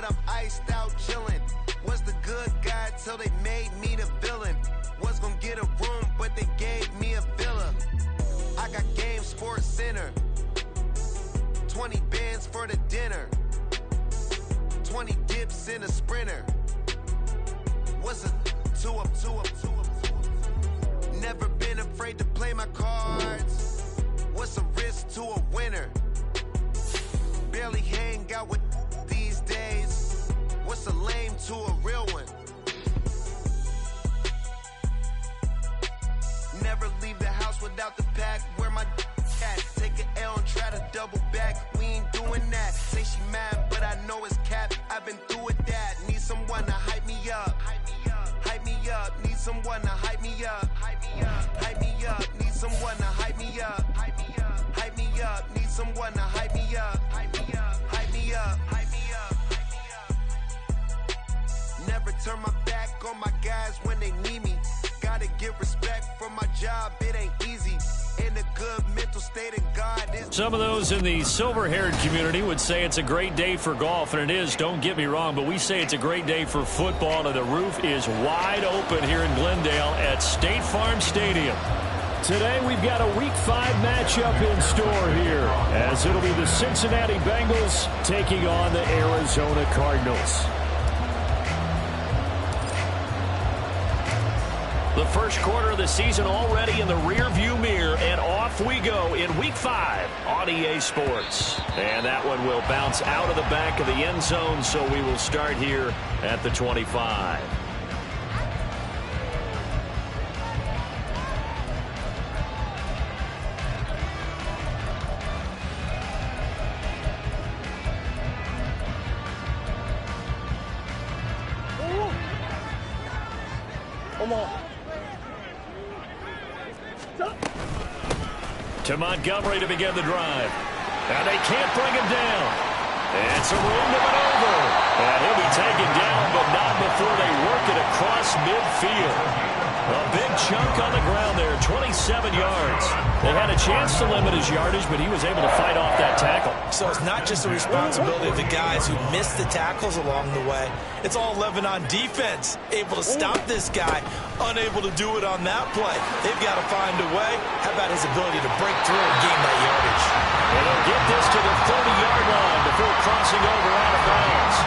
I'm iced out chillin'. Was the good guy till they made me the villain. Was gonna get a room, but they gave me a villa. I got Game Sports Center. 20 bands for the dinner. 20 dips in a sprinter. What's a 2 up, 2 up, 2 up, 2 up? Never been afraid to play my cards. What's a risk to a winner? Barely hang out with these days. What's a lame to a real one? Never leave the house without the pack. Where my at? Take an L and try to double back. We ain't doing that. Say she mad, but I know it's cap. I've been through with that. Need someone to hype me up. Hype me up. Need someone to hype me up. Hype me up. Need someone to hype me up. Hype me up. Need someone to hype me up. Hype me up. Never turn my back on my guys when they need me. Gotta give respect for my job, it ain't easy. In a good mental state of God is... Some of those in the silver-haired community would say it's a great day for golf, and it is, don't get me wrong, but we say it's a great day for football, and the roof is wide open here in Glendale at State Farm Stadium. Today we've got a Week 5 matchup in store here, as it'll be the Cincinnati Bengals taking on the Arizona Cardinals. The first quarter of the season already in the rear-view mirror, and off we go in Week 5 on EA Sports. And that one will bounce out of the back of the end zone, so we will start here at the 25. Come on. To Montgomery to begin the drive. And they can't bring him down. And some room to maneuver. And he'll be taken down, but not before they work it across midfield. A big chunk on the ground there, 27 yards. They had a chance to limit his yardage, but he was able to fight off that tackle. So it's not just the responsibility of the guys who missed the tackles along the way. It's all 11 on defense. Able to stop this guy, unable to do it on that play. They've got to find a way. How about his ability to break through and gain that yardage? And they'll get this to the 30-yard line before crossing over out of bounds.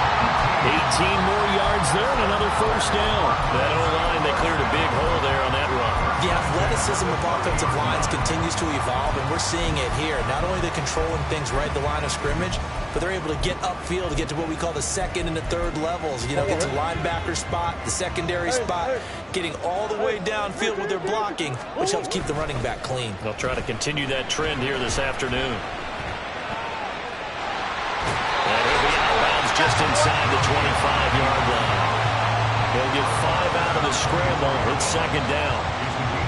18 more yards there and another first down. That O-line, they cleared a big hole there on that run. The athleticism of offensive lines continues to evolve, and we're seeing it here. Not only they're controlling things right at the line of scrimmage, but they're able to get upfield to get to what we call the second and the third levels. You know, get to linebacker spot, the secondary spot, getting all the way downfield with their blocking, which helps keep the running back clean. They'll try to continue that trend here this afternoon. And he'll be outbounds just inside the 25-yard line. He'll get 5 out of the scramble. It's second down.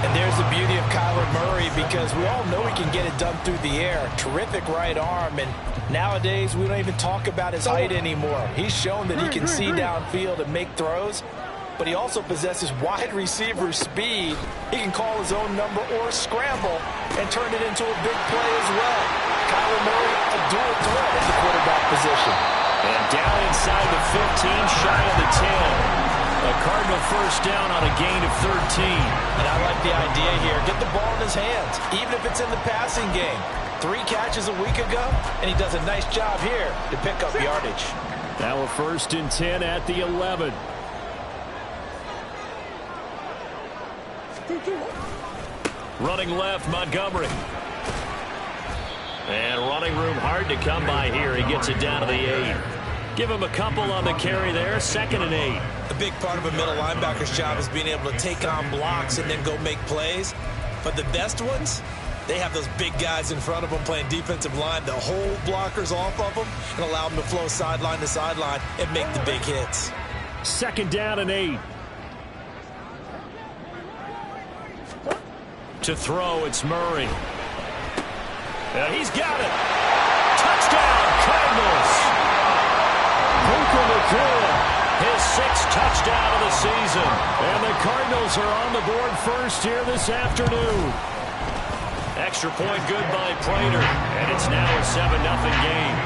And there's the beauty of Kyler Murray, because we all know he can get it done through the air. Terrific right arm, and nowadays we don't even talk about his height anymore. He's shown that he can see downfield and make throws, but he also possesses wide receiver speed. He can call his own number or scramble and turn it into a big play as well. Kyler Murray, a dual threat at the quarterback position. And down inside the 15, shy of the 10. A Cardinal first down on a gain of 13. And I like the idea here. Get the ball in his hands, even if it's in the passing game. 3 catches a week ago, and he does a nice job here to pick up yardage. Now a first and 10 at the 11. Running left, Montgomery. And running room hard to come by here. He gets it down to the 8. Give him a couple on the carry there. Second and 8. A big part of a middle linebacker's job is being able to take on blocks and then go make plays. But the best ones, they have those big guys in front of them playing defensive line to hold blockers off of them and allow them to flow sideline to sideline and make the big hits. Second down and 8. To throw, it's Murray. And he's got it. Touchdown, Cardinals. Puka Nacua, his 6th touchdown of the season. And the Cardinals are on the board first here this afternoon. Extra point good by Prater. And it's now a 7-0 game.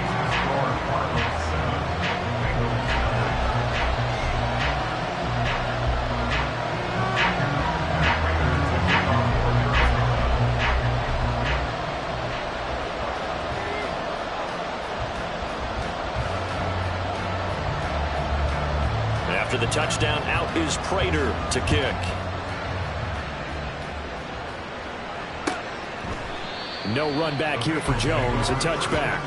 After the touchdown, out is Prater to kick. No run back here for Jones. A touchback.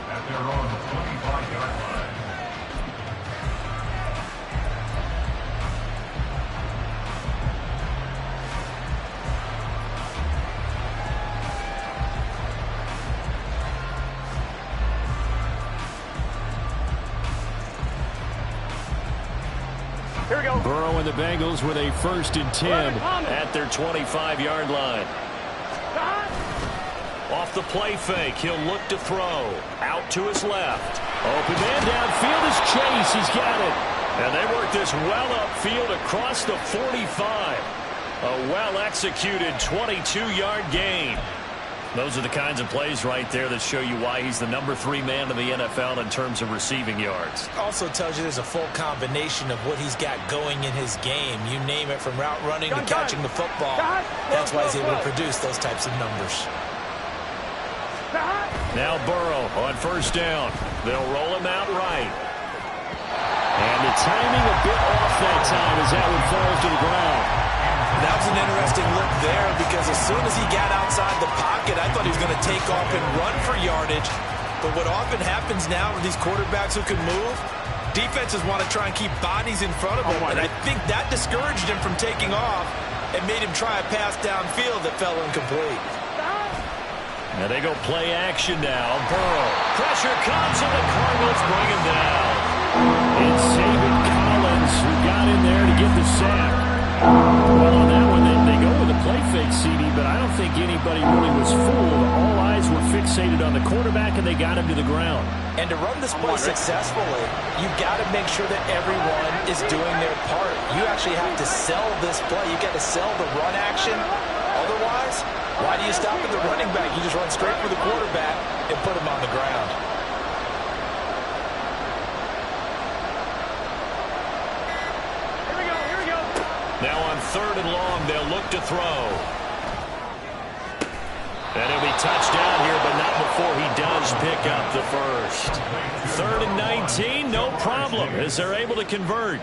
At their own 25-yard line. Here we go. Burrow and the Bengals with a 1st and 10 at their 25-yard line. Off the play fake, he'll look to throw. Out to his left. Open man downfield is Chase. He's got it. And they work this well upfield across the 45. A well-executed 22-yard gain. Those are the kinds of plays right there that show you why he's the number 3 man in the NFL in terms of receiving yards. Also tells you there's a full combination of what he's got going in his game. You name it, from route running to catching the football. That's why he's able to produce those types of numbers. Now Burrow on 1st down. They'll roll him out right. And the timing a bit off that time as that one falls to the ground. That was an interesting look there, because as soon as he got outside the pocket, I thought he was going to take off and run for yardage. But what often happens now with these quarterbacks who can move, defenses want to try and keep bodies in front of him. And I think that discouraged him from taking off and made him try a pass downfield that fell incomplete. Now they go play action now. Burrow. Pressure comes and the Cardinals bring him down. It's Zaven Collins who got in there to get the sack. Well, on that one, they go with a play fake, CD, but I don't think anybody really was fooled. All eyes were fixated on the quarterback, and they got him to the ground. And to run this play successfully, you've got to make sure that everyone is doing their part. You actually have to sell this play. You've got to sell the run action. Otherwise, why do you stop at the running back? You just run straight for the quarterback and put him on the ground. Now on 3rd and long, they'll look to throw. And he'll be touchdown here, but not before he does pick up the 1st. 3rd and 19, no problem, as they're able to convert.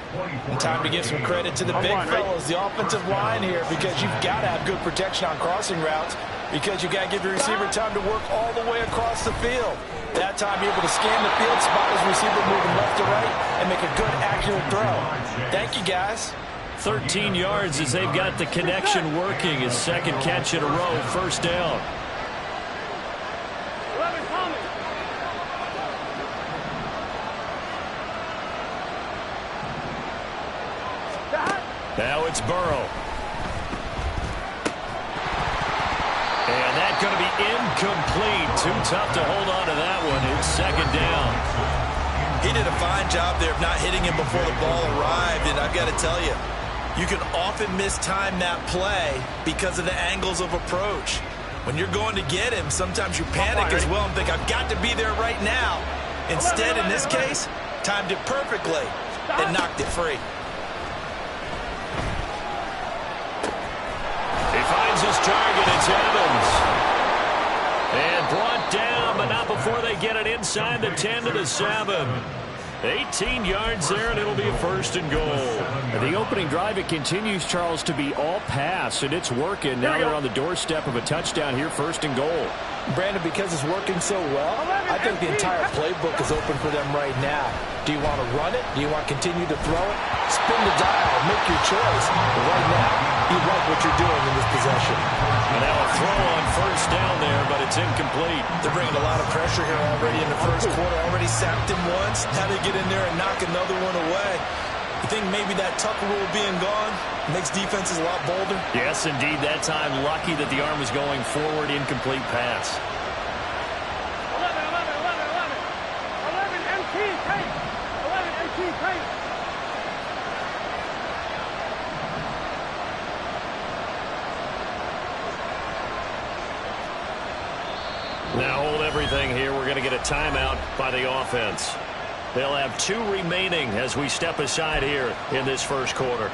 And time to give some credit to the big fellas, the offensive line here, because you've got to have good protection on crossing routes, because you've got to give the receiver time to work all the way across the field. That time, you're able to scan the field, spot his receiver moving left to right, and make a good, accurate throw. Thank you, guys. 13 yards as they've got the connection working. His 2nd catch in a row, 1st down. Now it's Burrow. And that's going to be incomplete. Too tough to hold on to that one. It's 2nd down. He did a fine job there of not hitting him before the ball arrived, and I've got to tell you, you can often mistime that play because of the angles of approach. When you're going to get him, sometimes you panic as well and think, I've got to be there right now. Instead, in this case, timed it perfectly and knocked it free. He finds his target. It's Evans. And brought down, but not before they get it inside the 10 to the 7. 18 yards there, and it'll be a 1st and goal. The opening drive, it continues, Charles, to be all pass, and it's working. Now they're on the doorstep of a touchdown here, 1st and goal. Brandon, because it's working so well, I think the entire playbook is open for them right now. Do you want to run it? Do you want to continue to throw it? Spin the dial, make your choice. But right now, you like what you're doing in this possession. And now a throw on 1st down there, but it's incomplete. They're bringing a lot of pressure here already in the 1st quarter. Already sacked him once. Now they get in there and knock another one away. You think maybe that Tucker rule being gone makes defenses a lot bolder? Yes, indeed. That time, lucky that the arm was going forward, incomplete pass. 11 MT tape. 11 MT tape. Now hold everything here. We're going to get a timeout by the offense. They'll have 2 remaining as we step aside here in this 1st quarter.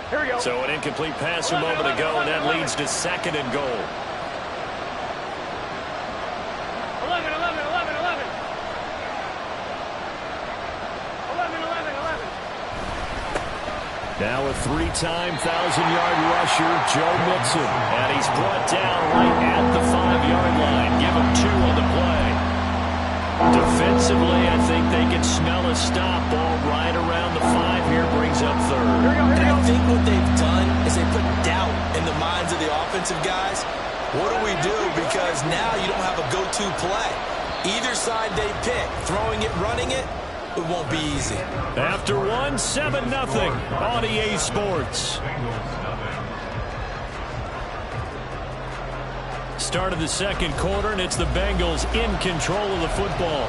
Here we go. So an incomplete pass a moment ago, and that leads to 2nd and goal. 11, 11, Now a three-time 1,000-yard rusher, Joe Mixon. And he's brought down right at the 5-yard line. Give him 2 on the play. Defensively, I think they can smell a stop. Ball right around the 5 here, brings up 3rd. And I think what they've done is they put doubt in the minds of the offensive guys. What do we do? Because now you don't have a go-to play. Either side they pick, throwing it, running it, it won't be easy. After 1, 7-0 on EA Sports. Start of the second quarter, and it's the Bengals in control of the football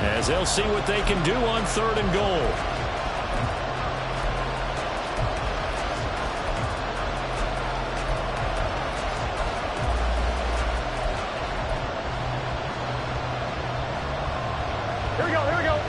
as they'll see what they can do on 3rd and goal. Here we go, here we go.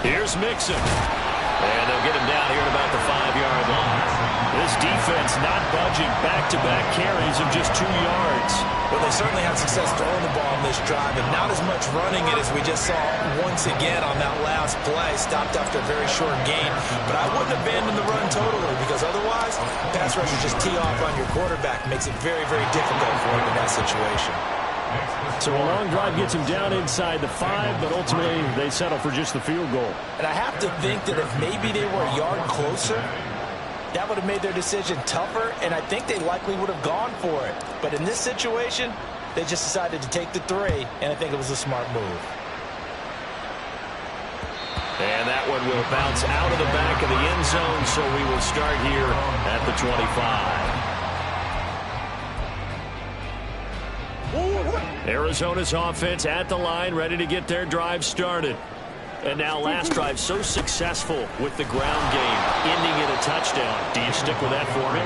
Here's Mixon. And they'll get him down here at about the 5-yard line. This defense not budging. Back-to-back carries of just 2 yards. Well, they certainly had success throwing the ball on this drive, and not as much running it as we just saw once again on that last play. Stopped after a very short gain. But I wouldn't abandon the run totally, because otherwise, pass rushers just tee off on your quarterback. Makes it very, very difficult for him in that situation. So a long drive gets him down inside the 5, but ultimately they settle for just the field goal. And I have to think that if maybe they were a yard closer, that would have made their decision tougher, and I think they likely would have gone for it. But in this situation, they just decided to take the 3, and I think it was a smart move. And that one will bounce out of the back of the end zone, so we will start here at the 25. Arizona's offense at the line, ready to get their drive started. And now last drive so successful with the ground game, ending in a touchdown. Do you stick with that for me?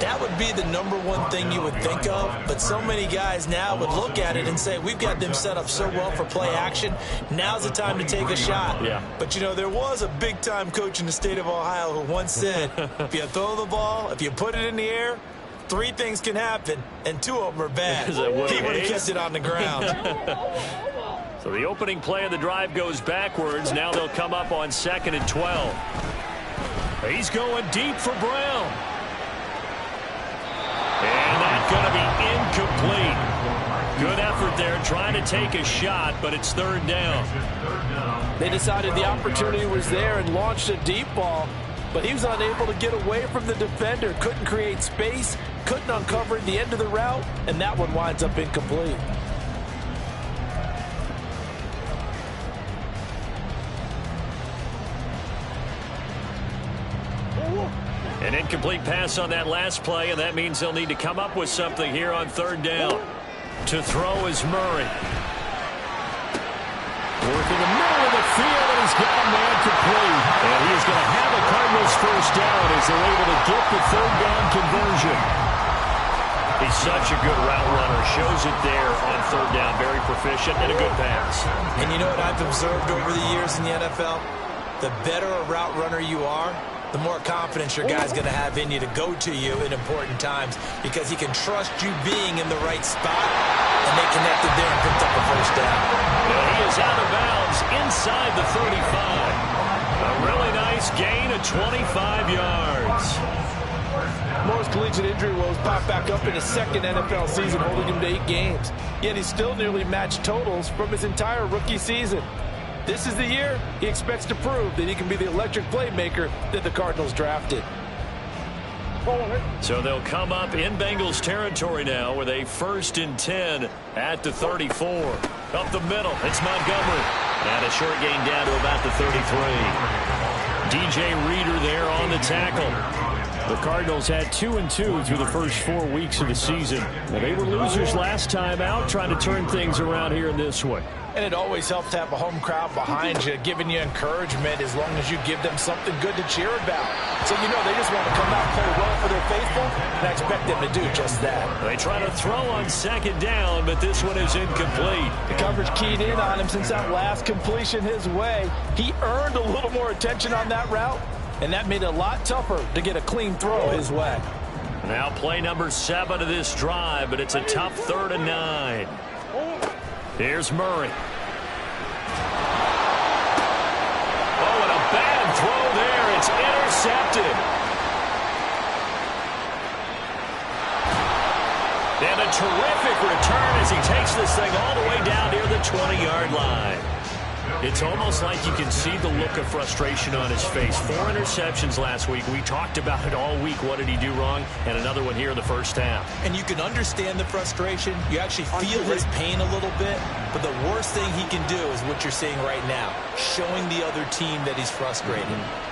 That would be the #1 thing you would think of, but so many guys now would look at it and say, we've got them set up so well for play action, now's the time to take a shot. Yeah. But, you know, there was a big-time coach in the state of Ohio who once said, if you throw the ball, if you put it in the air, 3 things can happen, and 2 of them are bad. He would have kept it on the ground. So the opening play of the drive goes backwards. Now they'll come up on 2nd and 12. He's going deep for Brown. And that's going to be incomplete. Good effort there trying to take a shot, but it's 3rd down. They decided the opportunity was there and launched a deep ball, but he was unable to get away from the defender. Couldn't create space, couldn't uncover the end of the route, and that one winds up incomplete. An incomplete pass on that last play, and that means they'll need to come up with something here on 3rd down. To throw is Murray. Working the middle of the field, and he's got a man complete. And he is going to have a Cardinals first down as they're able to get the 3rd down conversion. He's such a good route runner. Shows it there on 3rd down. Very proficient and a good pass. And you know what I've observed over the years in the NFL? The better a route runner you are, the more confidence your guy's going to have in you to go to you in important times, because he can trust you being in the right spot, and they connected there and picked up a first down. Well, he is out of bounds inside the 35. A really nice gain of 25 yards. Most collegiate injury woes pop back up in his 2nd NFL season, holding him to 8 games. Yet he still nearly matched totals from his entire rookie season. This is the year he expects to prove that he can be the electric playmaker that the Cardinals drafted. So they'll come up in Bengals territory now with a 1st and 10 at the 34. Up the middle, it's Montgomery. And a short gain down to about the 33. DJ Reader there on the tackle. The Cardinals had 2-2 through the first 4 weeks of the season. Now, they were losers last time out, trying to turn things around here in this one. And it always helps to have a home crowd behind you, giving you encouragement as long as you give them something good to cheer about. So, you know, they just want to come out and play well for their faithful, and I expect them to do just that. They try to throw on second down, but this one is incomplete. The coverage keyed in on him since that last completion his way. He earned a little more attention on that route, and that made it a lot tougher to get a clean throw his way. Now play number 7 of this drive, but it's a tough 3rd and 9. Here's Murray. Oh, and a bad throw there. It's intercepted. And a terrific return as he takes this thing all the way down near the 20-yard line. It's almost like you can see the look of frustration on his face. 4 interceptions last week. We talked about it all week. What did he do wrong? And another one here in the first half. And you can understand the frustration. You actually feel his pain a little bit. But the worst thing he can do is what you're seeing right now, showing the other team that he's frustrated.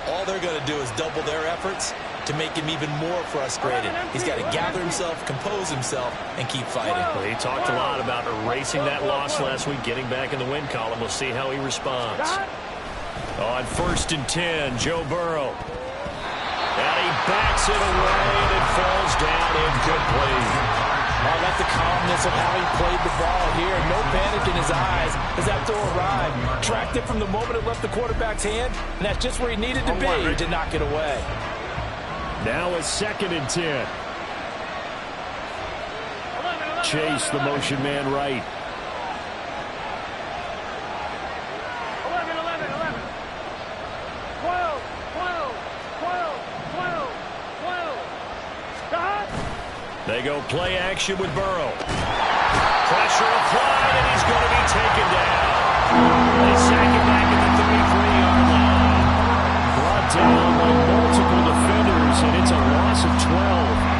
All they're going to do is double their efforts to make him even more frustrated. He's got to gather himself, compose himself, and keep fighting. Well, he talked a lot about erasing that loss last week, getting back in the win column. We'll see how he responds. On 1st and 10, Joe Burrow. And he backs it away, and it falls down incomplete. I like the calmness of how he played the ball here. No panic in his eyes as that throw arrived. Tracked it from the moment it left the quarterback's hand, and that's just where he needed to be to knock it away. Now a 2nd and 10. Chase, the motion man right. 11, 11, 11. 12, 12, 12, 12, 12. Stop. They go play action with Burrow. Pressure applied, and he's going to be taken down. They sack him back at the 33-yard line. Brought down by multiple defenders, and it's a loss of 12.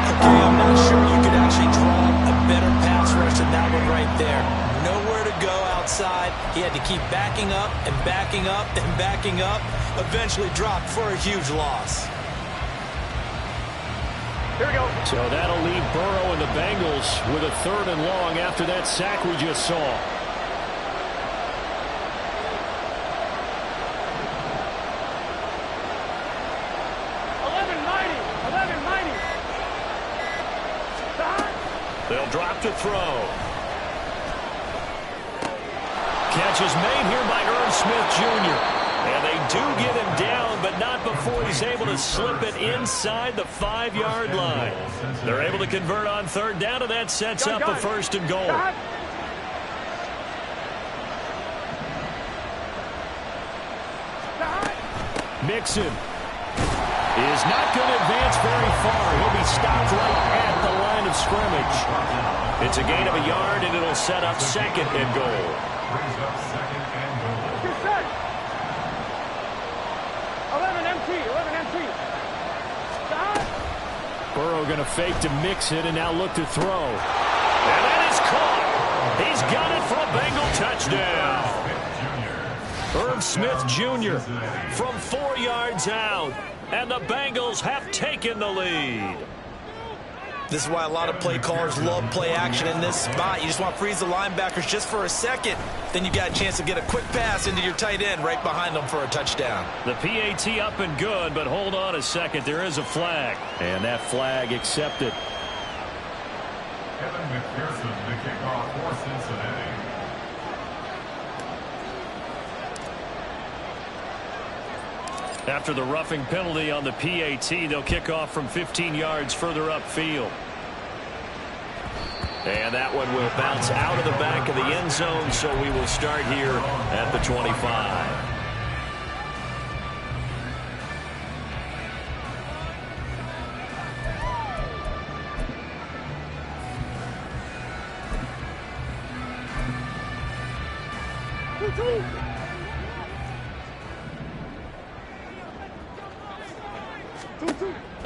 Okay, I'm not sure you could actually draw a better pass rush than that one right there. Nowhere to go outside. He had to keep backing up and backing up and backing up. Eventually dropped for a huge loss. Here we go. So that'll leave Burrow and the Bengals with a 3rd and long after that sack we just saw. They'll drop to throw. Catch is made here by Irv Smith Jr. And they do get him down, but not before he's able to slip it inside the 5-yard line. They're able to convert on 3rd down, and that sets up a 1st and goal. Mixon is not going to advance very far. He'll be stopped right at the line of scrimmage. It's a gain of a yard, and it'll set up 2nd and goal. Brings up 2nd and goal. 11 MT, 11 MT. Burrow going to fake to Mixon and now look to throw. And that is caught. He's got it for a Bengal touchdown. Irv Smith Jr. from 4 yards out. And the Bengals have taken the lead. This is why a lot of play callers love play action in this spot. You just want to freeze the linebackers just for a second. Then you got a chance to get a quick pass into your tight end right behind them for a touchdown. The PAT up and good, but hold on a second. There is a flag. And that flag accepted. Kevin McPherson, the kickoff for Cincinnati. After the roughing penalty on the PAT, they'll kick off from 15 yards further upfield. And that one will bounce out of the back of the end zone, so we will start here at the 25.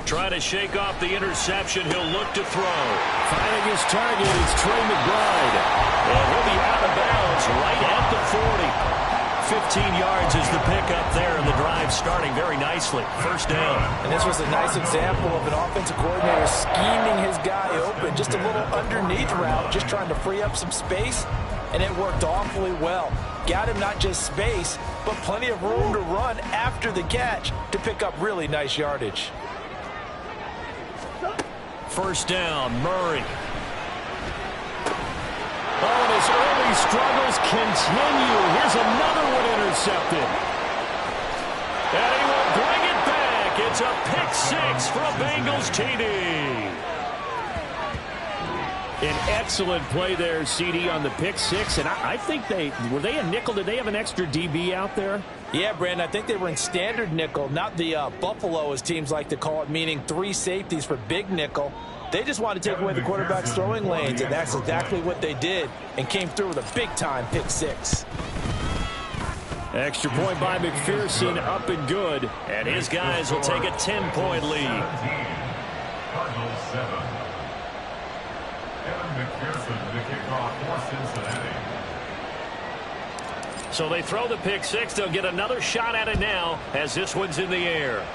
Trying to shake off the interception. He'll look to throw. Finding his target is Trey McBride. And he'll be out of bounds right at the 40. 15 yards is the pickup there, and the drive starting very nicely. 1st down. And this was a nice example of an offensive coordinator scheming his guy open. Just a little underneath route, just trying to free up some space. and it worked awfully well. Got him not just space, but plenty of room to run after the catch to pick up really nice yardage. First down, Murray. Oh, and his early struggles continue. Here's another one intercepted. And he will bring it back. It's a pick six for a Bengals TD. An excellent play there, CD, on the pick six. And I think were they a nickel? Did they have an extra DB out there? Yeah, Brandon, I think they were in standard nickel, not the Buffalo, as teams like to call it, meaning 3 safeties for big nickel. They just wanted to take away the quarterback's throwing lanes, and that's exactly what they did, and came through with a big-time pick six. Extra point by McPherson, up and good. And his guys will take a 10-point lead. Cardinals 7. Evan McPherson, the kickoff for Cincinnati. So they throw the pick six. They'll get another shot at it now as this one's in the air.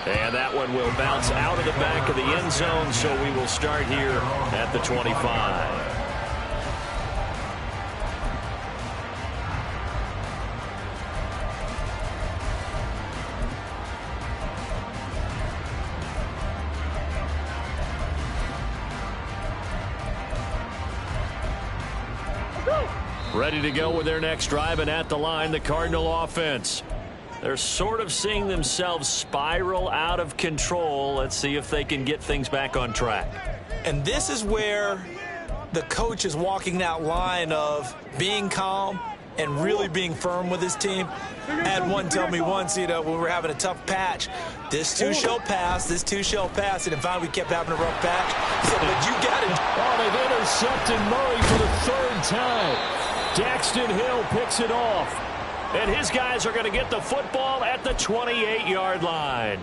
And that one will bounce out of the back of the end zone, so we will start here at the 25. Ready to go with their next drive, and at the line, the Cardinal offense. They're sort of seeing themselves spiral out of control. Let's see if they can get things back on track. And this is where the coach is walking that line of being calm and really being firm with his team. I had one tell me once, when we were having a tough patch, this too shall pass, this too shall pass. And in fact, we kept having a rough patch. He said, but you got it. Oh, they've intercepted Murray for the 3rd time. Daxton Hill picks it off. And his guys are going to get the football at the 28-yard line.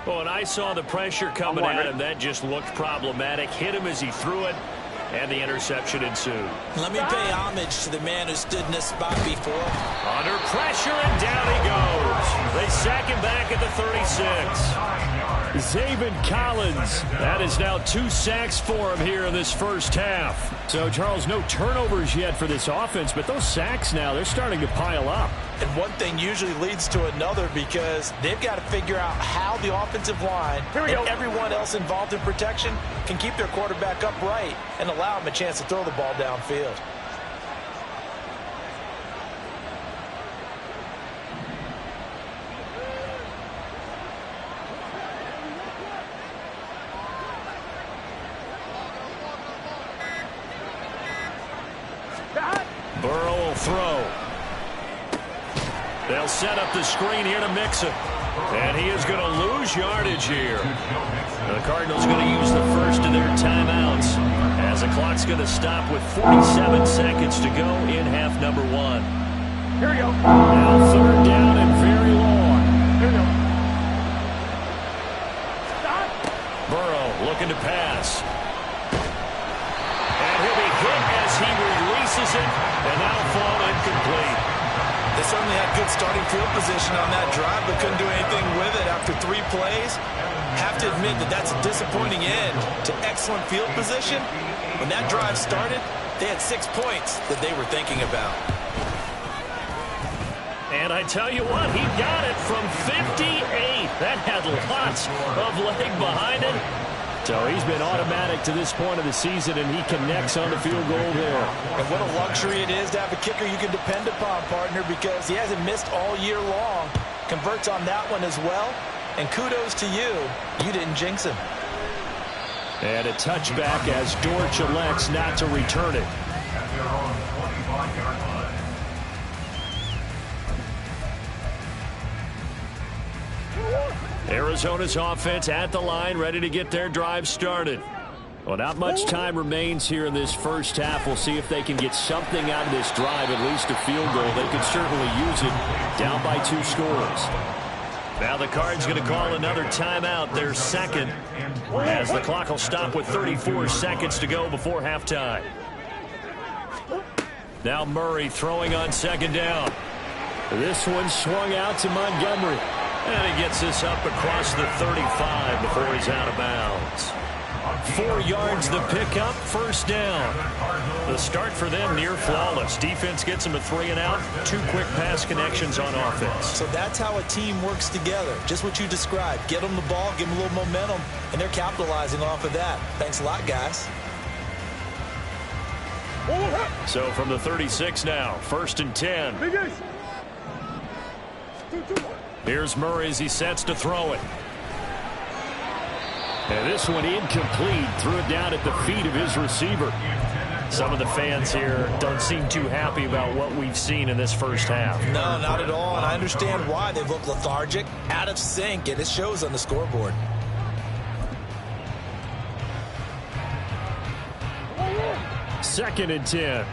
Oh, and I saw the pressure coming at him. That just looked problematic. Hit him as he threw it, and the interception ensued. Let me pay homage to the man who stood in this spot before. Under pressure, and down he goes. They sack him back at the 36. Zaven Collins. That is now 2 sacks for him here in this first half. So, Charles, no turnovers yet for this offense, but those sacks now, they're starting to pile up. And one thing usually leads to another because they've got to figure out how the offensive line and everyone else involved in protection can keep their quarterback upright and allow him a chance to throw the ball downfield. Burrow will throw. They'll set up the screen here to Mixon. And he is going to lose yardage here. The Cardinals going to use the first of their timeouts as the clock's going to stop with 47 seconds to go in half number 1. Here we go. Now 3rd down and very long. Here we go. Burrow looking to pass. And he'll be hit as he releases it, and that'll fall incomplete. They certainly had good starting field position on that drive, but couldn't do anything with it after 3 plays. Have to admit that that's a disappointing end to excellent field position. When that drive started, they had 6 points that they were thinking about. And I tell you what, he got it from 58. That had lots of leg behind it. So he's been automatic to this point of the season, and he connects on the field goal there. And what a luxury it is to have a kicker you can depend upon, partner, because he hasn't missed all year long. Converts on that one as well. And kudos to you. You didn't jinx him. And a touchback as Dortch elects not to return it. At their own 25-yard line. Arizona's offense at the line, ready to get their drive started. Well, not much time remains here in this first half. We'll see if they can get something out of this drive, at least a field goal. They could certainly use it, down by 2 scores. Now the Cards going to call another timeout, their second, as the clock will stop with 34 seconds to go before halftime. Now Murray throwing on 2nd down. This one swung out to Montgomery. And he gets this up across the 35 before he's out of bounds. 4 yards the pickup, first down. The start for them near flawless. Defense gets them a 3 and out. 2 quick pass connections on offense. So that's how a team works together. Just what you described. Get them the ball, give them a little momentum, and they're capitalizing off of that. Thanks a lot, guys. So from the 36 now, 1st and 10. Here's Murray as he sets to throw it. And this one incomplete. Threw it down at the feet of his receiver. Some of the fans here don't seem too happy about what we've seen in this first half. No, not at all, and I understand why. They've looked lethargic, out of sync, and it shows on the scoreboard. Second and 10.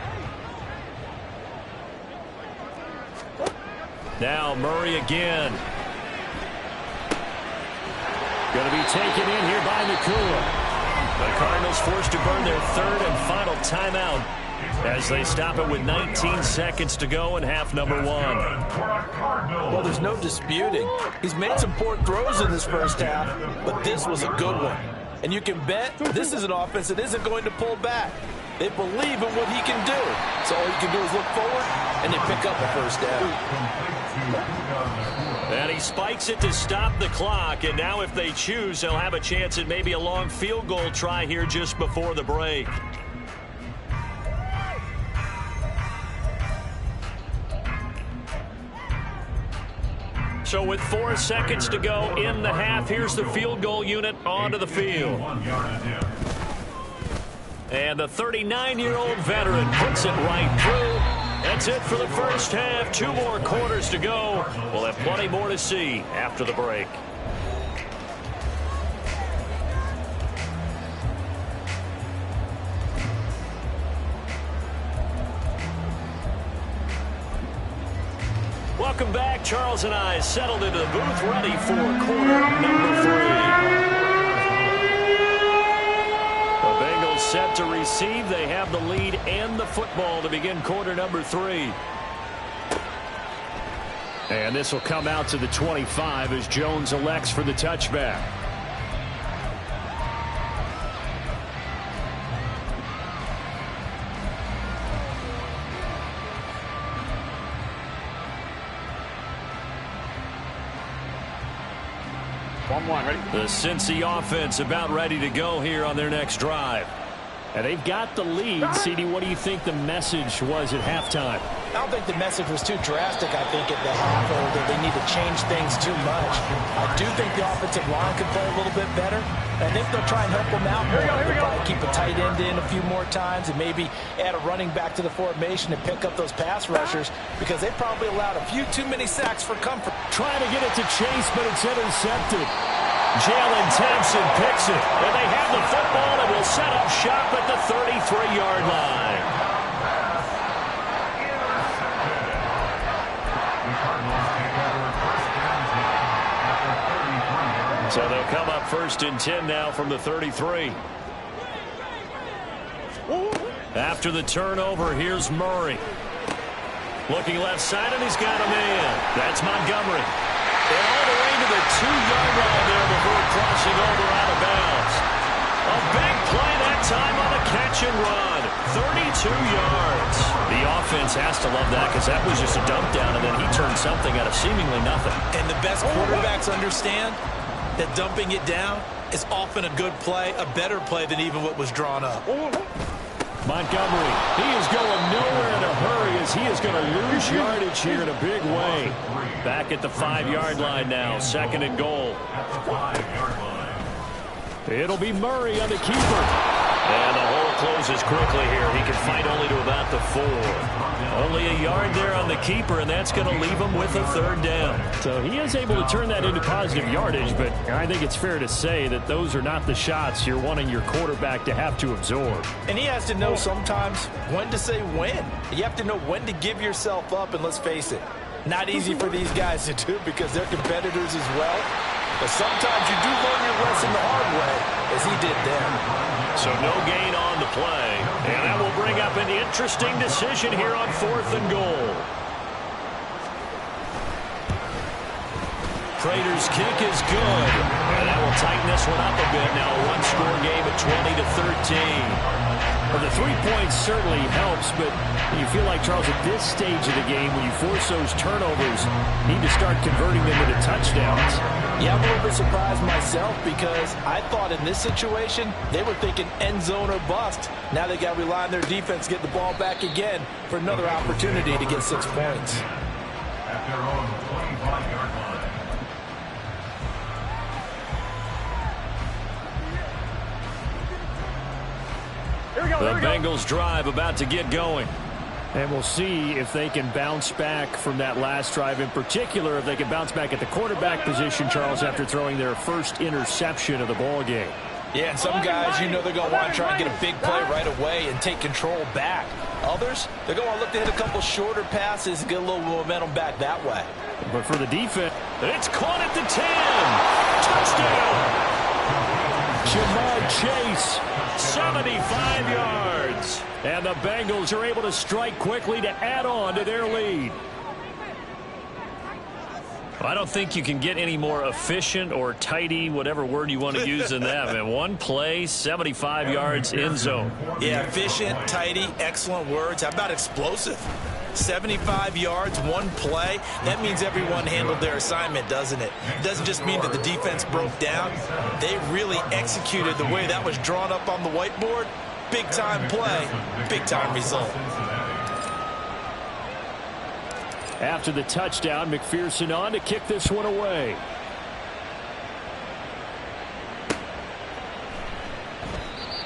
Now Murray again. Going to be taken in here by Nakua. The Cardinals forced to burn their 3rd and final timeout as they stop it with 19 seconds to go in half number 1. Well, there's no disputing. He's made some poor throws in this first half, but this was a good one. And you can bet this is an offense that isn't going to pull back. They believe in what he can do. So all you can do is look forward, and they pick up a first down. And he spikes it to stop the clock. And now if they choose, they'll have a chance at maybe a long field goal try here just before the break. So with 4 seconds to go in the half, here's the field goal unit onto the field. And the 39-year-old veteran puts it right through. That's it for the first half. 2 more quarters to go. We'll have plenty more to see after the break. Welcome back. Charles and I settled into the booth, ready for quarter number 3. The Bengals set to receive. They have the lead and the football to begin quarter number 3. And this will come out to the 25 as Jones elects for the touchback. Ready? The Cincy offense about ready to go here on their next drive. And they've got the lead. CD, what do you think the message was at halftime? I don't think the message was too drastic, I think, at the half, or that they need to change things too much. I do think the offensive line could play a little bit better. I think they'll try and help them out more. They'll probably keep a tight end in a few more times and maybe add a running back to the formation and pick up those pass rushers because they probably allowed a few too many sacks for comfort. Trying to get it to Chase, but it's intercepted. Jalen Thompson picks it, and they have the football and will set up shop at the 33-yard line. So they'll come up 1st and 10 now from the 33. After the turnover, here's Murray. Looking left side, and he's got a man. That's Montgomery. And all the way to the 2-yard line there before crossing over out of bounds. A big play that time on a catch and run. 32 yards. The offense has to love that because that was just a dump down, and then he turned something out of seemingly nothing. And the best quarterbacks understand that dumping it down is often a good play, a better play than even what was drawn up. Montgomery, he is going nowhere in a hurry as he is going to lose yardage here in a big way. Back at the 5-yard line now, 2nd and goal. It'll be Murray on the keeper. And the hole closes quickly here. He can fight only to about the 4. Only a yard there on the keeper, and that's going to leave him with a 3rd down. So he is able to turn that into positive yardage, but I think it's fair to say that those are not the shots you're wanting your quarterback to have to absorb. And he has to know sometimes when to say when. You have to know when to give yourself up, and let's face it, not easy for these guys to do because they're competitors as well. But sometimes you do learn your lesson the hard way, as he did there. So no gain on the play. And that will bring up an interesting decision here on 4th and goal. Prater's kick is good. And that will tighten this one up a bit. Now a one-score game at 20-13. Well, the 3 points certainly helps, but you feel like, Charles, at this stage of the game, when you force those turnovers, you need to start converting them into touchdowns. Yeah, I'm a little bit surprised myself because I thought in this situation, they were thinking end zone or bust. Now they got to rely on their defense, get the ball back again for another opportunity to get 6 points. At their own 25-yard line. The Bengals drive about to get going. And we'll see if they can bounce back from that last drive. In particular, if they can bounce back at the quarterback position, Charles, after throwing their first interception of the ball game. Yeah, and some guys, you know, they're going to want to try and get a big play right away and take control back. Others, they're going to look to hit a couple shorter passes and get a little momentum back that way. But for the defense, it's caught at the 10. Touchdown! Ja'Marr Chase, 75 yards. And the Bengals are able to strike quickly to add on to their lead. I don't think you can get any more efficient or tidy, whatever word you want to use in that. Man, one play, 75 yards, end zone. Yeah, efficient, tidy, excellent words. How about explosive? 75 yards, one play. That means everyone handled their assignment, doesn't it? It doesn't just mean that the defense broke down. They really executed the way that was drawn up on the whiteboard. Big-time play, big-time result. After the touchdown, McPherson on to kick this one away.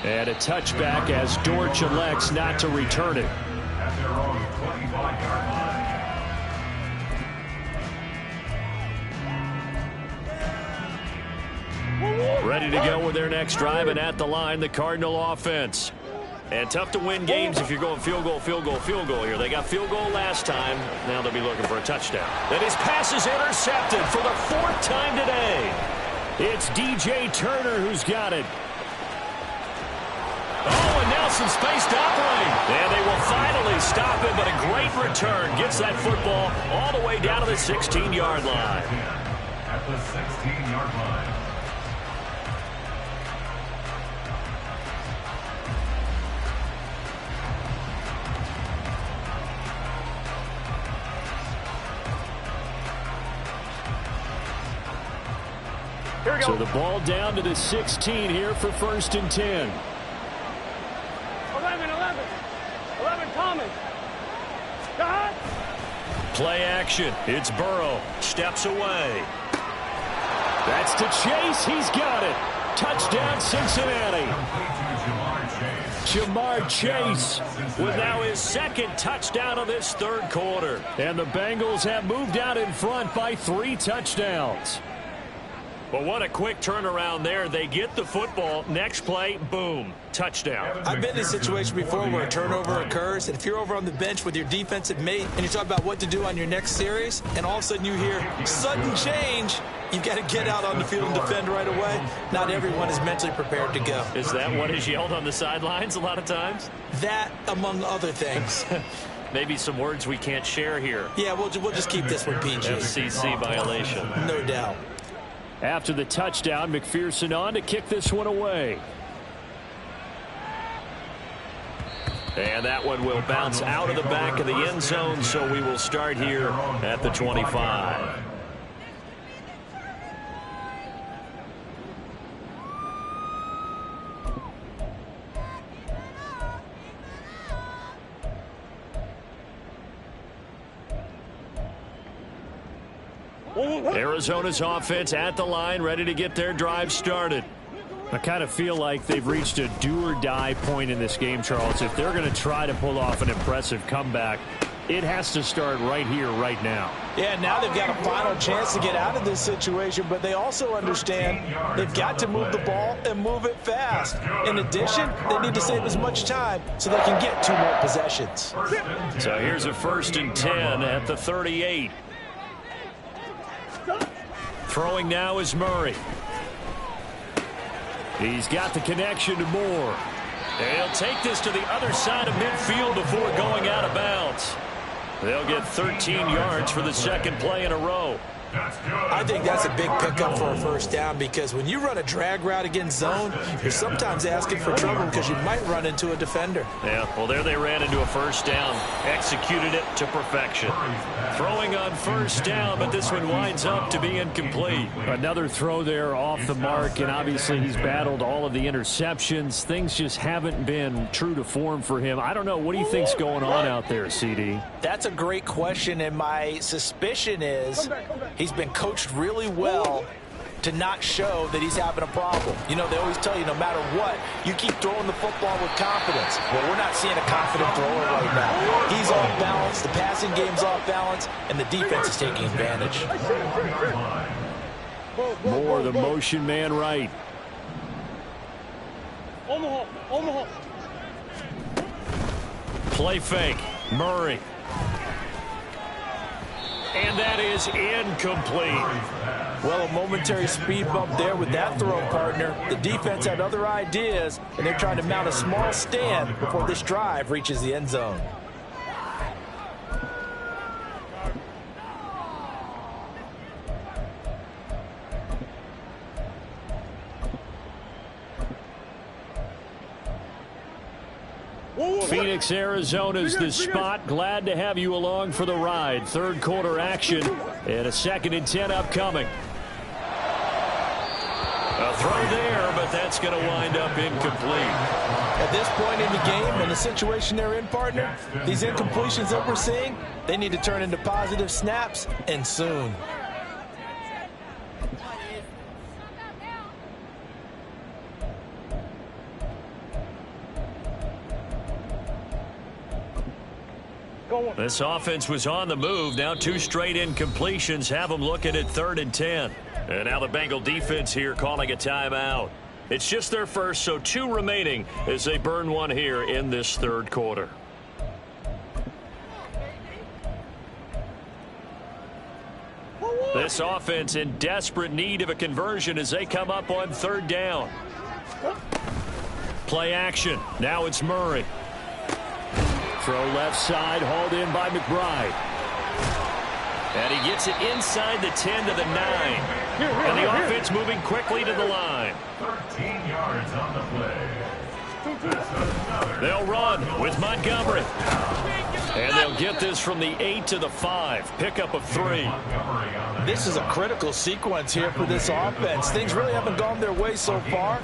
And a touchback as Dortch elects not to return it. At their own 25-yard line. Ready to go with their next drive, and at the line, the Cardinal offense. And tough to win games if you're going field goal, field goal, field goal here. They got field goal last time. Now they'll be looking for a touchdown. And his pass is intercepted for the 4th time today. It's DJ Turner who's got it. Oh, and Nelson space to operate. And they will finally stop it, but a great return. Gets that football all the way down to the 16-yard line. At the 16-yard line. So the ball down to the 16 here for 1st and 10. 11 Thomas. Play action. It's Burrow. Steps away. That's to Chase. He's got it. Touchdown, Cincinnati. Ja'Marr Chase with now his 2nd touchdown of this 3rd quarter. And the Bengals have moved out in front by 3 touchdowns. But what a quick turnaround there. They get the football. Next play, boom, touchdown. I've been in a situation before where a turnover occurs, and if you're over on the bench with your defensive mate and you talk about what to do on your next series, and all of a sudden you hear sudden change, you've got to get out on the field and defend right away. Not everyone is mentally prepared to go. Is that what is yelled on the sidelines a lot of times? That, among other things. Maybe some words we can't share here. Yeah, we'll just keep this one PG. FCC violation. No doubt. After the touchdown, McPherson on to kick this one away. And that one will bounce out of the back of the end zone, so we will start here at the 25. Arizona's offense at the line, ready to get their drive started. I kind of feel like they've reached a do-or-die point in this game, Charles. If they're going to try to pull off an impressive comeback, it has to start right here, right now. Yeah, now they've got a final chance to get out of this situation, but they also understand they've got to move the ball and move it fast. In addition, they need to save as much time so they can get 2 more possessions. So here's a 1st and 10 at the 38. Throwing now is Murray. He's got the connection to Moore. And he'll take this to the other side of midfield before going out of bounds. They'll get 13 yards for the 2nd play in a row. I think that's a big pickup for a first down because when you run a drag route against zone, you're sometimes asking for trouble because you might run into a defender. Yeah, well, there they ran into a first down. Executed it to perfection. Throwing on first down, but this one winds up to be incomplete. Another throw there off the mark, and obviously he's battled all of the interceptions. Things just haven't been true to form for him. I don't know. What do you think's going on out there, CD? That's a great question, and my suspicion is he's been coached really well to not show that he's having a problem. You know, they always tell you no matter what, you keep throwing the football with confidence. Well, we're not seeing a confident thrower right now. He's off balance, the passing game's off balance, and the defense is taking advantage. More the motion man right. Omaha. Play fake. Murray. And that is incomplete. Well, a momentary speed bump there with that throw partner. The defense had other ideas, and they're trying to mount a small stand before this drive reaches the end zone. Phoenix, Arizona's the spot. Glad to have you along for the ride. Third quarter action and a 2nd and 10 upcoming. A throw there, but that's going to wind up incomplete. At this point in the game and the situation they're in, partner, these incompletions that we're seeing, they need to turn into positive snaps, and soon. This offense was on the move. Now 2 straight incompletions have them looking at 3rd and 10. And now the Bengal defense here calling a timeout. It's just their first, so 2 remaining as they burn one here in this 3rd quarter. This offense in desperate need of a conversion as they come up on 3rd down. Play action. Now it's Murray. Throw left side, hauled in by McBride. And he gets it inside the 10 to the 9. And the offense moving quickly to the line. 13 yards on the play. They'll run with Montgomery. And they'll get this from the 8 to the 5. Pickup of 3. This is a critical sequence here for this offense. Things really haven't gone their way so far.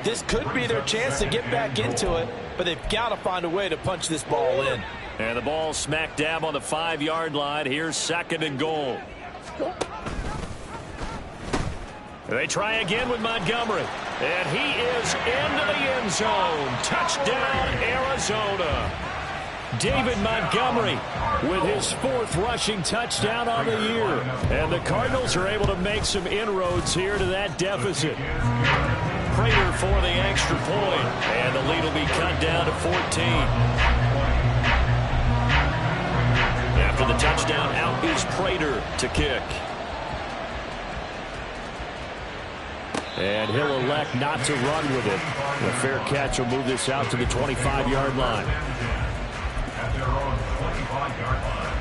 This could be their chance to get back into it, but they've got to find a way to punch this ball in. And the ball smack dab on the 5-yard line. Here's 2nd and goal. They try again with Montgomery. And he is into the end zone. Touchdown, Arizona. David Montgomery with his 4th rushing touchdown on the year. And the Cardinals are able to make some inroads here to that deficit. Prater for the extra point. And the lead will be cut down to 14. After the touchdown, out is Prater to kick. And he'll elect not to run with it. The fair catch will move this out to the 25-yard line. At their own 25-yard line.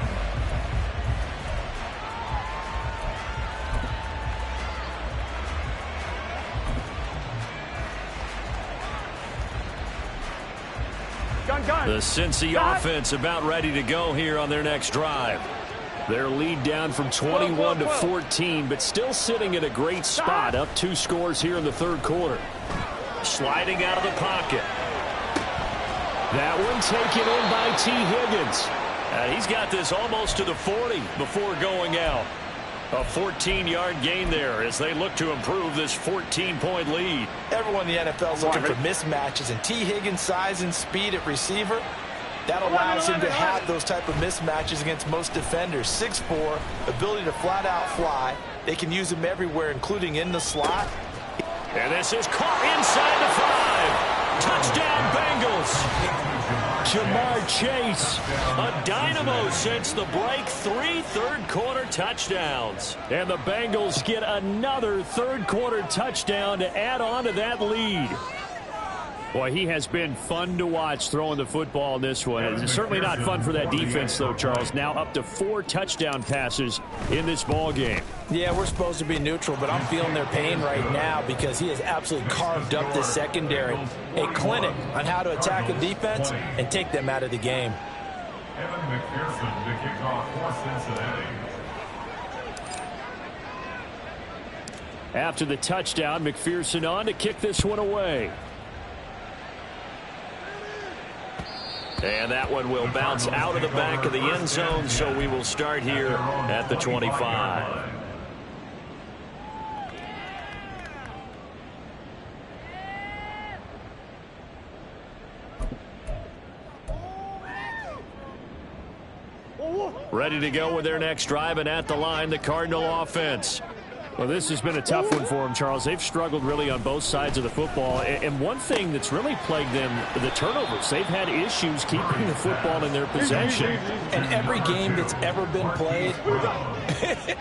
The Cincy offense about ready to go here on their next drive. Their lead down from 21 to 14, but still sitting at a great spot, up 2 scores here in the 3rd quarter. Sliding out of the pocket. That one taken in by T. Higgins. He's got this almost to the 40 before going out. A 14-yard gain there as they look to improve this 14-point lead. Everyone in the NFL is looking for mismatches, and T. Higgins' size and speed at receiver, that allows him to have those type of mismatches against most defenders. 6'4", ability to flat-out fly. They can use him everywhere, including in the slot. And this is caught inside the 5. Touchdown, Bengals. Jamar Chase, a dynamo since the break. 3 third-quarter touchdowns. And the Bengals get another third-quarter touchdown to add on to that lead. Boy, he has been fun to watch throwing the football in this one. It's certainly not fun for that defense, though, Charles. Now up to 4 touchdown passes in this ball game. Yeah, we're supposed to be neutral, but I'm feeling their pain right now because he has absolutely carved up this secondary. A clinic on how to attack a defense and take them out of the game. Evan McPherson to kick off for Cincinnati. After the touchdown, McPherson on to kick this one away. And that one will bounce out of the back of the end zone, so we will start here at the 25. Ready to go with their next drive, and at the line, the Cardinal offense. Well, this has been a tough one for them, Charles. They've struggled really on both sides of the football. And one thing that's really plagued them, the turnovers. They've had issues keeping the football in their possession. And every game that's ever been played,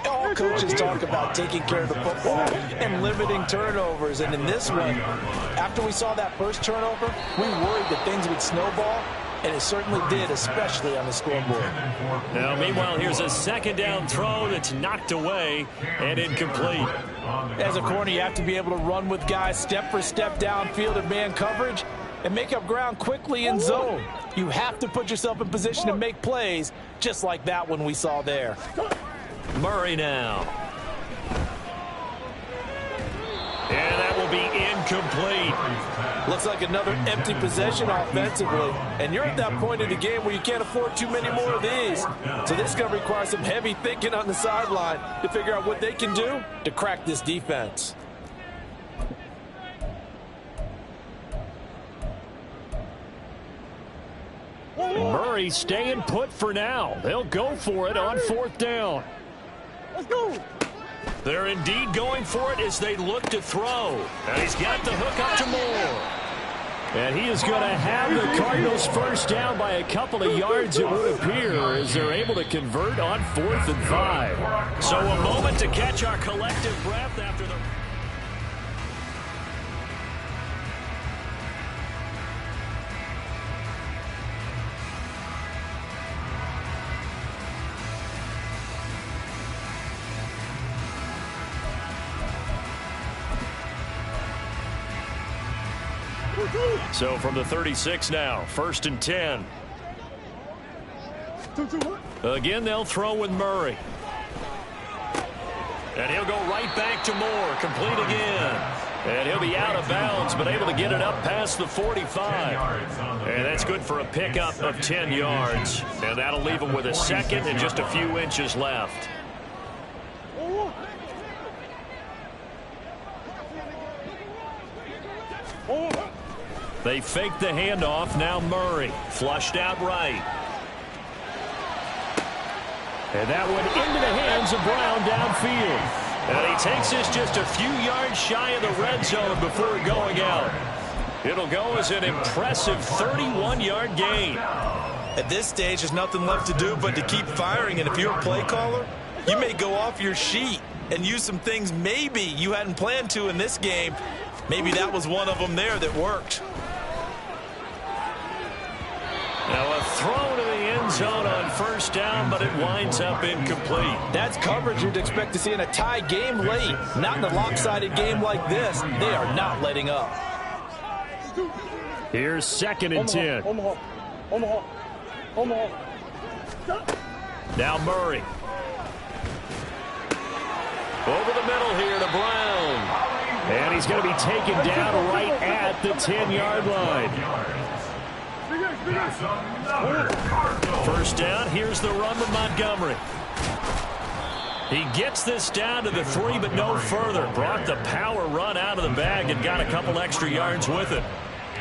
all coaches talk about taking care of the football and limiting turnovers. And in this one, after we saw that first turnover, we worried that things would snowball. And it certainly did, especially on the scoreboard. Now, meanwhile, here's a second down throw that's knocked away and incomplete. As a corner, you have to be able to run with guys step for step downfield in man coverage and make up ground quickly in zone. You have to put yourself in position to make plays, just like that one we saw there. Murray now. And that will be incomplete. Looks like another empty possession offensively. And you're at that point in the game where you can't afford too many more of these. So this is going to require some heavy thinking on the sideline to figure out what they can do to crack this defense. Murray staying put for now. They'll go for it on 4th down. Let's go. They're indeed going for it as they look to throw. And he's got the hook up to Moore. And he is going to have the Cardinals first down by a couple of yards, it would appear, as they're able to convert on 4th and 5. So a moment to catch our collective breath after the... So from the 36 now, 1st and 10. Again, they'll throw with Murray. And he'll go right back to Moore, complete again. And he'll be out of bounds, but able to get it up past the 45. And that's good for a pickup of 10 yards. And that'll leave him with a second and just a few inches left. They fake the handoff. Now Murray flushed out right. And that one into the hands of Brown downfield. And he takes this just a few yards shy of the red zone before going out. It'll go as an impressive 31-yard gain. At this stage, there's nothing left to do but to keep firing. And if you're a play caller, you may go off your sheet and use some things maybe you hadn't planned to in this game. Maybe that was one of them there that worked. Now a throw to the end zone on 1st down, but it winds up incomplete. That's coverage you'd expect to see in a tie game late. Not in a lopsided game like this. They are not letting up. Here's 2nd and 10. Now Murray. Over the middle here to Brown. And he's going to be taken down right at the 10-yard line. 1st down. Here's the run with Montgomery. He gets this down to the 3, but no further. Brought the power run out of the bag and got a couple extra yards with it.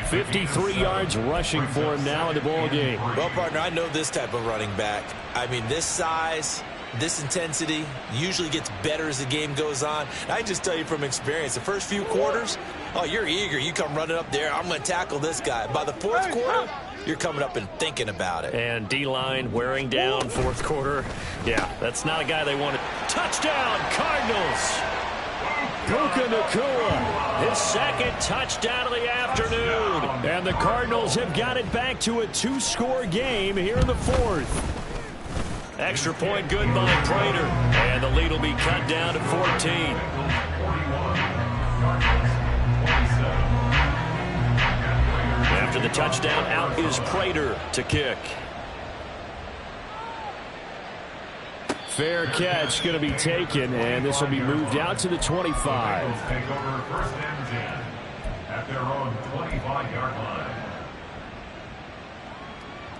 53 yards rushing for him now in the ball game. Well, partner, I know this type of running back. I mean, this size, this intensity usually gets better as the game goes on. I just tell you from experience, the first few quarters, oh, you're eager. You come running up there. I'm going to tackle this guy. By the 4th quarter, you're coming up and thinking about it. And D-line wearing down 4th quarter. Yeah, that's not a guy they wanted. Touchdown, Cardinals. Puka Nacua, his second touchdown of the afternoon. And the Cardinals have got it back to a 2-score game here in the fourth. Extra point good by Prater. And the lead will be cut down to 14. After the touchdown, out is Prater to kick. Fair catch going to be taken, and this will be moved out to the 25. Take over first and 10 at their own 25-yard line.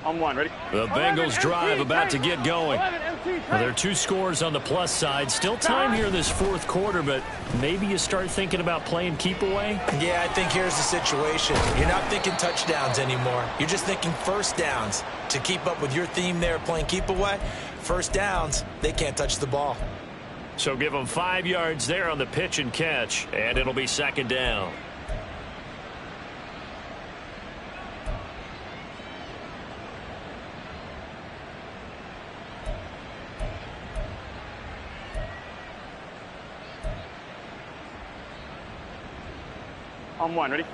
On one, ready? The Bengals drive about to get going. Well, there are 2 scores on the plus side. Still time here in this fourth quarter, but maybe you start thinking about playing keep away? Yeah, I think here's the situation. You're not thinking touchdowns anymore. You're just thinking first downs. To keep up with your theme there, playing keep away, first downs, they can't touch the ball. So give them 5 yards there on the pitch and catch, and it'll be second down. On one, ready?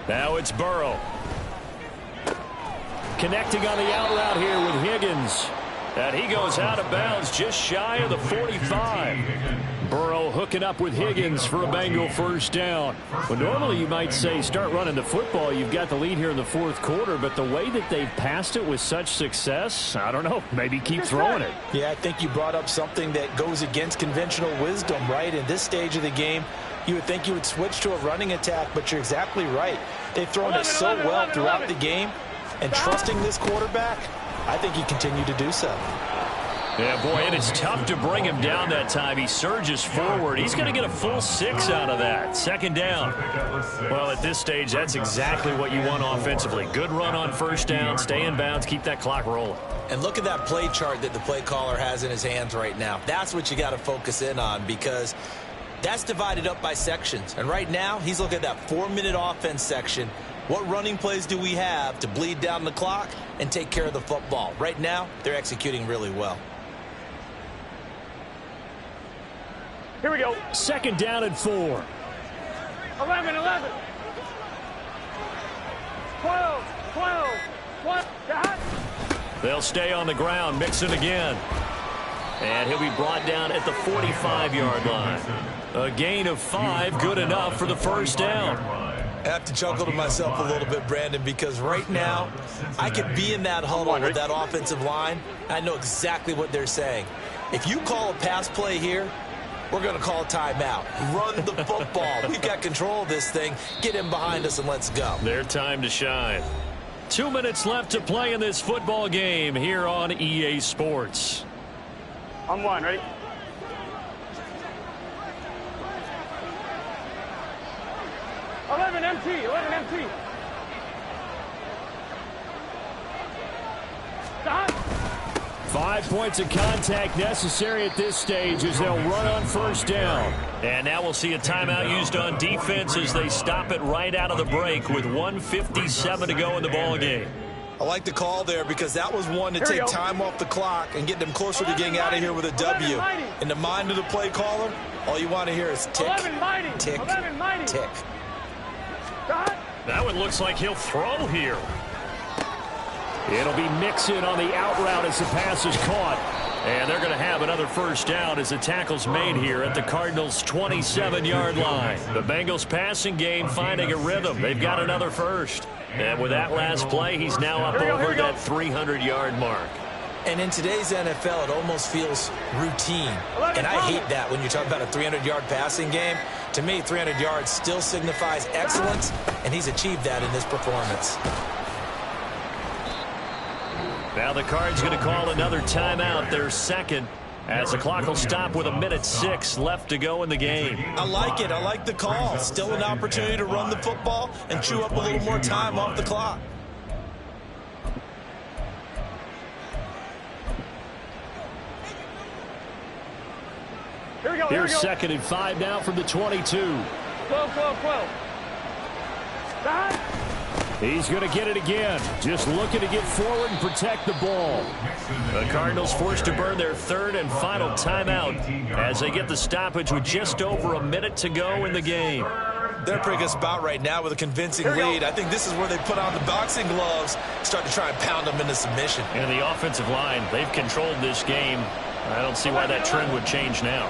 Now it's Burrow. Connecting on the out route here with Higgins. And he goes out of bounds just shy of the 45. Burrow hooking up with Higgins for a Bengal first down. Well, normally you might say start running the football. You've got the lead here in the fourth quarter, but the way that they've passed it with such success, I don't know, maybe keep throwing it. Yeah, I think you brought up something that goes against conventional wisdom, right? In this stage of the game, you would think you would switch to a running attack, but you're exactly right. They've thrown it so well throughout the game, and trusting this quarterback, I think you continue to do so. Yeah, boy, and it's tough to bring him down that time. He surges forward. He's going to get a full 6 out of that. Second down. Well, at this stage, that's exactly what you want offensively. Good run on first down, stay in bounds, keep that clock rolling. And look at that play chart that the play caller has in his hands right now. That's what you got to focus in on, because that's divided up by sections. And right now, he's looking at that 4-minute offense section. What running plays do we have to bleed down the clock and take care of the football? Right now, they're executing really well. Here we go. Second down and 4. 11, 11. 12, 12, 12. They'll stay on the ground, Mixon again. And he'll be brought down at the 45-yard line. A gain of 5, good enough for the first down. I have to chuckle to myself a little bit, Brandon, because right now I could be in that huddle with that offensive line. I know exactly what they're saying. If you call a pass play here, we're going to call a timeout. Run the football. We've got control of this thing. Get him behind us and let's go. Their time to shine. 2 minutes left to play in this football game here on EA Sports. On one, ready? MT, 11 MT. Stop. 5 points of contact necessary at this stage as they'll run on first down. And now we'll see a timeout used on defense as they stop it right out of the break with 1:57 to go in the ball game. I like the call there because that was one to take time off the clock and get them closer to getting out of here with a W. In the mind of the play caller, all you want to hear is tick, tick, tick. That one looks like he'll throw here. It'll be Mixon on the out route as the pass is caught. And they're going to have another first down as the tackle's made here at the Cardinals' 27-yard line. The Bengals passing game finding a rhythm. They've got another first. And with that last play, he's now up over that 300-yard mark. And in today's NFL, it almost feels routine. And I hate that when you talk about a 300-yard passing game. To me, 300 yards still signifies excellence, and he's achieved that in this performance. Now the Cards going to call another timeout, their second, as the clock will stop with 1:06 left to go in the game. I like it. I like the call. Still an opportunity to run the football and chew up a little more time off the clock. Here's second and 5 now from the 22. 12, 12, 12. He's going to get it again. Just looking to get forward and protect the ball. The Cardinals forced to burn their third and final timeout as they get the stoppage with just over a minute to go in the game. They're pretty good spot right now with a convincing lead. I think this is where they put on the boxing gloves, start to try and pound them into submission. And the offensive line, they've controlled this game. I don't see why that trend would change now.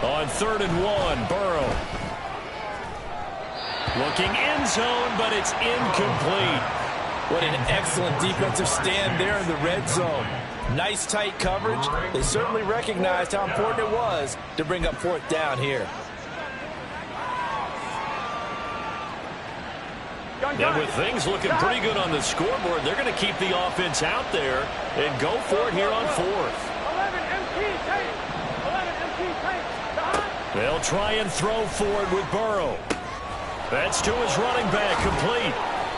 On 3rd and 1, Burrow. Looking end zone, but it's incomplete. What an excellent defensive stand there in the red zone. Nice tight coverage. They certainly recognized how important it was to bring up 4th down here. And with things looking pretty good on the scoreboard, they're going to keep the offense out there and go for it here on 4th. 11 MT tape. 11 MT tape. They'll try and throw forward with Burrow. That's to his running back, complete.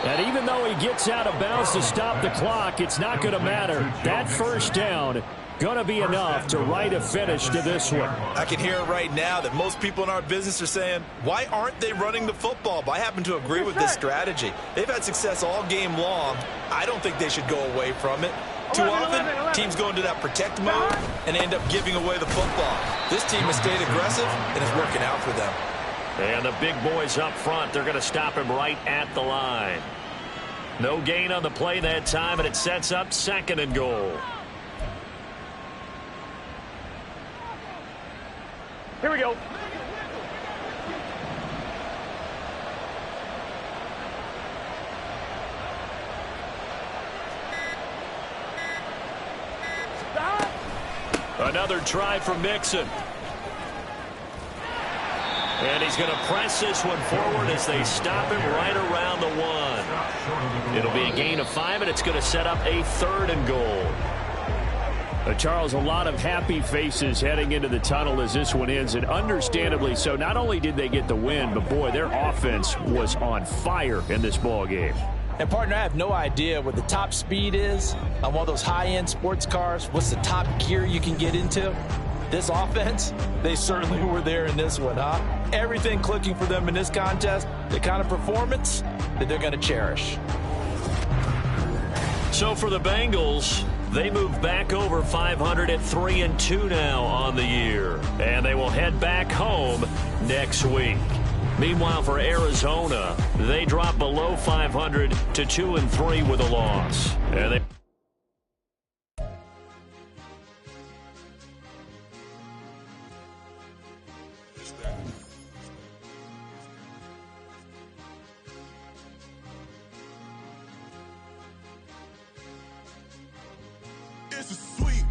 And even though he gets out of bounds to stop the clock, it's not going to matter. That 1st down going to be enough to write a finish to this one. I can hear it right now that most people in our business are saying, why aren't they running the football? But I happen to agree with this strategy. They've had success all game long. I don't think they should go away from it. Too often, teams go into that protect mode and end up giving away the football. This team has stayed aggressive, and it's working out for them. And the big boys up front, they're going to stop him right at the line. No gain on the play that time, and it sets up 2nd and goal. Here we go. Another try for Mixon. And he's going to press this one forward as they stop him right around the 1. It'll be a gain of 5, and it's going to set up a 3rd and goal. Charles, a lot of happy faces heading into the tunnel as this one ends, and understandably so. Not only did they get the win, but boy, their offense was on fire in this ball game. And partner, I have no idea what the top speed is on one of those high-end sports cars. What's the top gear you can get into? This offense, they certainly were there in this one, huh? Everything clicking for them in this contest, the kind of performance that they're going to cherish. So for the Bengals, they move back over 500 at 3-2 now on the year. And they will head back home next week. Meanwhile, for Arizona, they drop below 500 to 2-3 with a loss. And they It's a sweet.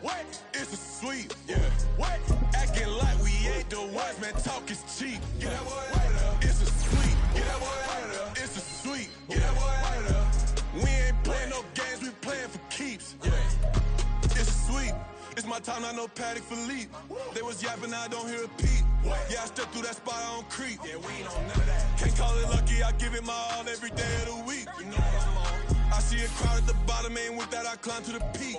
What? It's a sweet. Yeah. What? Acting like we ain't the ones, man. Talk is cheap. Get that boy. It's a sweet. Get that boy. It's a sweet. Get that boy. We ain't playing no games. We playing for keeps. Yeah. It's a sweet. It's my time, not no Patty Philippe. They was yapping, I don't hear a peep. Yeah, I stepped through that spot, I don't creep. Yeah, we ain't on none of that. Can't call it lucky, I give it my all every day of the week. You know what I'm on. I see a crowd at the bottom, ain't with that, I climb to the peak.